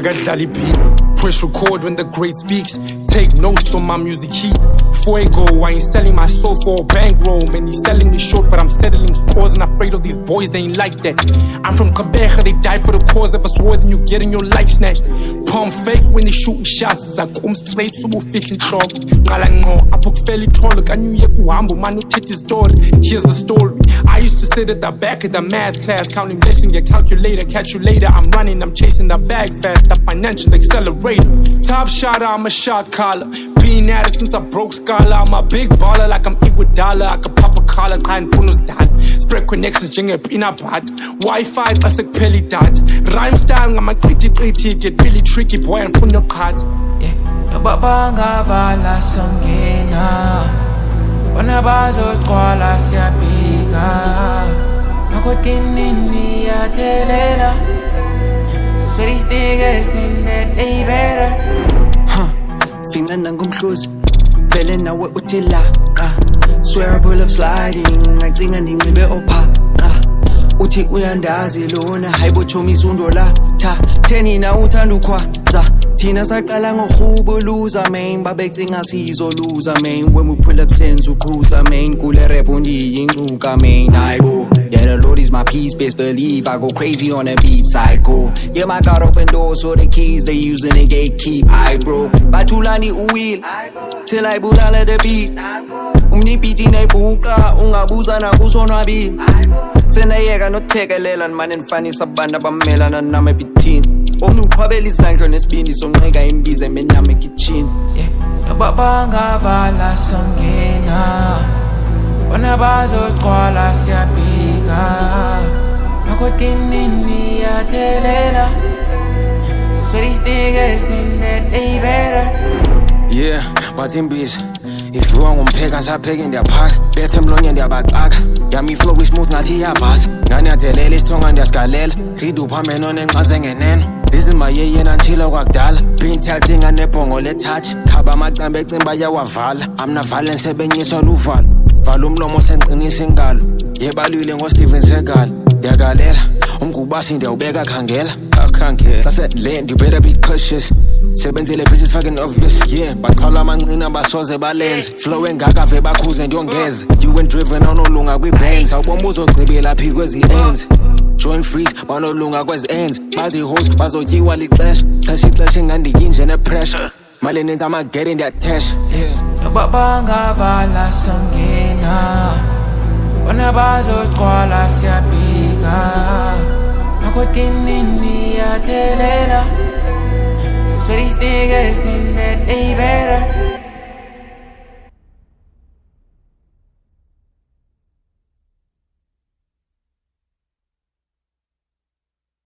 akadlali beat. Press record when the great speaks. Take notes on my music heat. Before I go, I ain't selling my soul for a bankroll. Man, he's selling me short, but I'm settling scores. And afraid of these boys, they ain't like that. I'm from Quebec, they die for the cause. If it's war, then you getting your life snatched. Palm fake when they shooting shots. I come straight, so fishing chalk. I book fairly tall. Look, I knew you could humble, man, no tit his door. Here's the story. I used to sit at the back of the math class, counting blessings, get calculator, catch you later. I'm running, I'm chasing the bag fast, the financial accelerator. Top shot, I'm a shot caller. Been at it since I broke Scala. I'm a big baller like I'm Iguodala. I could pop a collar, kind funos dad. Spread connections, jingle peanut butter. Wi-Fi, bus peli dot. Rhyme style, I'm a pretty, get really tricky, boy, I'm from your cards. Babanga vala songena. Wanabazo kwala siapika. Nakotinini ya telela. So these niggas think that they better. Finger nangumhluzi vele nawe utila swear I pull up sliding ungacinga ndinxibe opha uthi uyandazi lona hayibo chomi izundola tha thenina uthanda ukhwaza thina saqala ngohubo loser main babecinga sizoluza main when we pull up sense ukhuza main kule rap undiyincuka main hayibo yeah the Lord is my peace best believe I go crazy on a beat cycle yeah my God open doors so the keys they using the gatekeep I broke bathulani uwheel till I bulala the beat umnipiti nayibhuqa ungabuza nakusonwabini senayeka nothekelela manje nifanisa abantu abamelana nami ebithini omnuqhwabela izandla nesibindi sonqeka imbiza emenami ekitchen babanga vala songena wanabazoqwala siyabhika nakotinini yatelela so these niggas think that they better. Yeah, but in biz if you want umpheka ngisapheka ndiyaphaka bethe emlonyeni ndiyabaxaka yami flow smooth ngathi iyavasa nganiyadelela isithonga ndiyasigalela read uphameno nenxaze ngeneno this is my yena until kwakudala been telling anebhongo letouch khaba amacambe ecimba yawavala amna violence sebenyiswa luvalo vala umlomo senqinisa ingalo yebalwile ngoSteven Seagal yakalela umgubasi ndiyawubeka khangela akhangela said you better be cautious sebenzele business fucking obvious yeah baqhala amancina basoze balenze flow engaka ve bakhuze ndiyongeza you went driven onolunga kwibands awubomba uzogcibela phi kwezi ends join freeze banolunga kwezi ends bazi host bazotyiwa lixesha ixesha engandiyinje nepressure mali nenza amagere ndiyathesha babanga vala songena wanabazoqwala siyabhika nakotinini yatelela so these niggas think that they better.